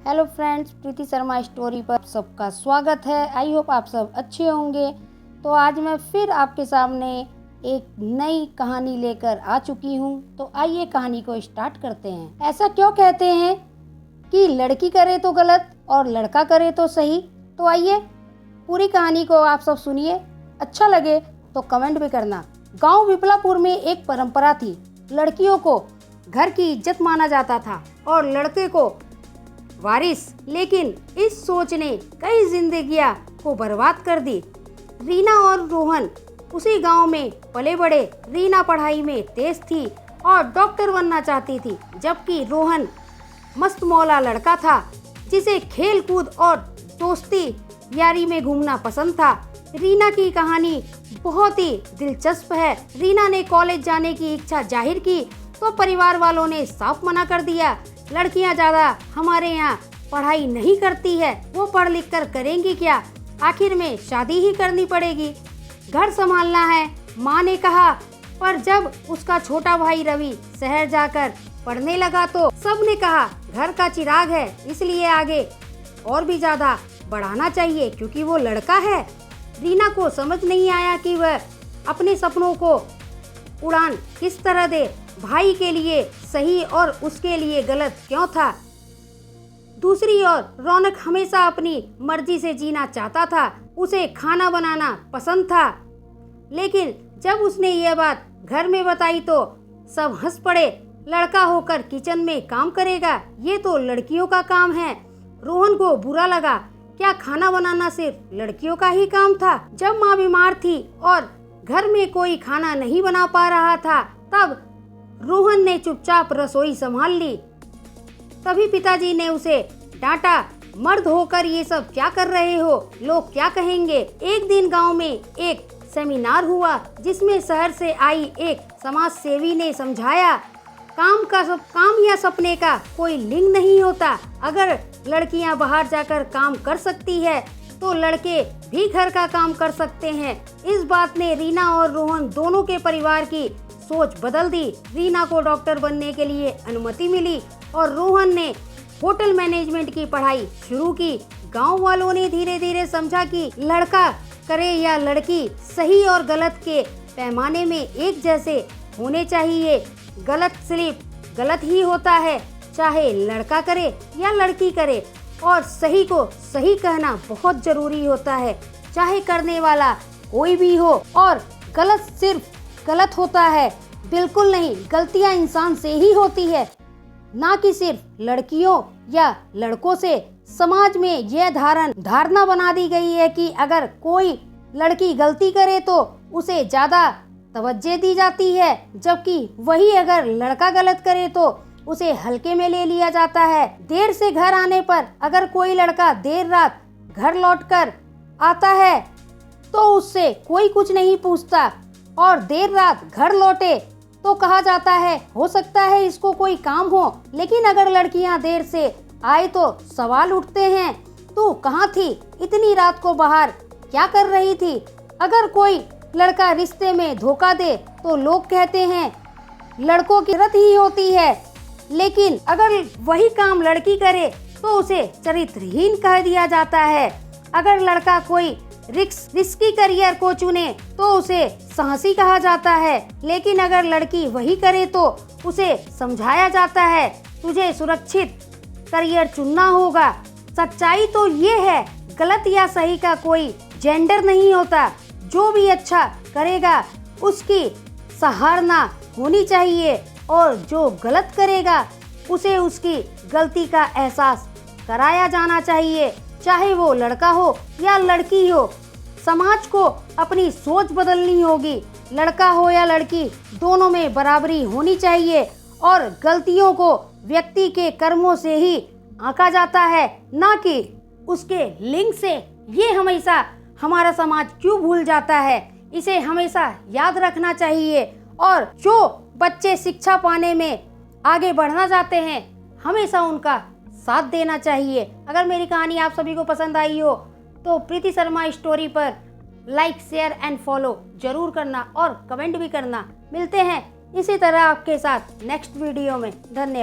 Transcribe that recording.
Hello friends, प्रीति Sharma story पर सबका स्वागत है। आई होप आप सब अच्छे होंगे। तो आज मैं फिर आपके सामने एक नई कहानी लेकर आ चुकी हूँ। तो आइए कहानी को स्टार्ट करते हैं। ऐसा क्यों कहते हैं कि लड़की करे तो गलत और लड़का करे तो सही? तो आइए पूरी कहानी को आप सब सुनिए। अच्छा लगे तो कमेंट भी करना। गांव विपलापुर में एक परंपरा थी। लड़कियों को घर की इज्जत माना जाता था और लड़के को वारिस। लेकिन इस सोच ने कई जिंदगियां को बर्बाद कर दी। रीना और रोहन उसी गांव में पले बड़े। रीना पढ़ाई में तेज थी और डॉक्टर बनना चाहती थी, जबकि रोहन मस्त मौला लड़का था जिसे खेल कूद और दोस्ती यारी में घूमना पसंद था। रीना की कहानी बहुत ही दिलचस्प है। रीना ने कॉलेज जाने की इच्छा जाहिर की तो परिवार वालों ने साफ मना कर दिया। लड़कियां ज्यादा हमारे यहाँ पढ़ाई नहीं करती है, वो पढ़ लिख कर करेंगी क्या? आखिर में शादी ही करनी पड़ेगी, घर संभालना है, माँ ने कहा। पर जब उसका छोटा भाई रवि शहर जाकर पढ़ने लगा तो सबने कहा घर का चिराग है, इसलिए आगे और भी ज्यादा बढ़ाना चाहिए क्योंकि वो लड़का है। रीना को समझ नहीं आया कि वह अपने सपनों को उड़ान किस तरह दे। भाई के लिए सही और उसके लिए गलत क्यों था? दूसरी ओर रौनक हमेशा अपनी मर्जी से जीना चाहता था। उसे खाना बनाना पसंद था, लेकिन जब उसने यह बात घर में बताई तो सब हंस पड़े। लड़का होकर किचन में काम करेगा, ये तो लड़कियों का काम है। रोहन को बुरा लगा, क्या खाना बनाना सिर्फ लड़कियों का ही काम था? जब माँ बीमार थी और घर में कोई खाना नहीं बना पा रहा था, तब रोहन ने चुपचाप रसोई संभाल ली। तभी पिताजी ने उसे डांटा, मर्द होकर ये सब क्या कर रहे हो, लोग क्या कहेंगे? एक दिन गांव में एक सेमिनार हुआ जिसमें शहर से आई एक समाज सेवी ने समझाया, काम या सपने का कोई लिंग नहीं होता। अगर लड़कियां बाहर जाकर काम कर सकती है तो लड़के भी घर का काम कर सकते हैं। इस बात ने रीना और रोहन दोनों के परिवार की सोच बदल दी। रीना को डॉक्टर बनने के लिए अनुमति मिली और रोहन ने होटल मैनेजमेंट की पढ़ाई शुरू की। गांव वालों ने धीरे धीरे समझा कि लड़का करे या लड़की, सही और गलत के पैमाने में एक जैसे होने चाहिए। गलत सिर्फ गलत ही होता है, चाहे लड़का करे या लड़की करे, और सही को सही कहना बहुत जरूरी होता है, चाहे करने वाला कोई भी हो। और गलत सिर्फ गलत होता है, बिल्कुल नहीं। गलतियां इंसान से ही होती है, ना कि सिर्फ लड़कियों या लड़कों से। समाज में यह धारणा बना दी गई है कि अगर कोई लड़की गलती करे तो उसे ज्यादा तवज्जो दी जाती है, जबकि वही अगर लड़का गलत करे तो उसे हल्के में ले लिया जाता है। देर से घर आने पर अगर कोई लड़का देर रात घर लौटकर आता है तो उससे कोई कुछ नहीं पूछता, और देर रात घर लौटे तो कहा जाता है हो सकता है इसको कोई काम हो। लेकिन अगर लड़कियां देर से आए तो सवाल उठते हैं, तू कहाँ थी, इतनी रात को बाहर क्या कर रही थी? अगर कोई लड़का रिश्ते में धोखा दे तो लोग कहते हैं लड़कों की रत ही होती है, लेकिन अगर वही काम लड़की करे तो उसे चरित्रहीन कह दिया जाता है। अगर लड़का कोई रिस्की करियर को चुने तो उसे साहसी कहा जाता है, लेकिन अगर लड़की वही करे तो उसे समझाया जाता है तुझे सुरक्षित करियर चुनना होगा। सच्चाई तो ये है, गलत या सही का कोई जेंडर नहीं होता। जो भी अच्छा करेगा उसकी सराहना होनी चाहिए, और जो गलत करेगा उसे उसकी गलती का एहसास कराया जाना चाहिए, चाहे वो लड़का हो या लड़की हो। समाज को अपनी सोच बदलनी होगी। लड़का हो या लड़की, दोनों में बराबरी होनी चाहिए, और गलतियों को व्यक्ति के कर्मों से ही आंका जाता है, ना कि उसके लिंग से। ये हमेशा हमारा समाज क्यों भूल जाता है, इसे हमेशा याद रखना चाहिए। और जो बच्चे शिक्षा पाने में आगे बढ़ना चाहते हैं, हमेशा उनका साथ देना चाहिए। अगर मेरी कहानी आप सभी को पसंद आई हो तो प्रीति शर्मा स्टोरी पर लाइक, शेयर एंड फॉलो जरूर करना और कमेंट भी करना। मिलते हैं इसी तरह आपके साथ नेक्स्ट वीडियो में। धन्यवाद।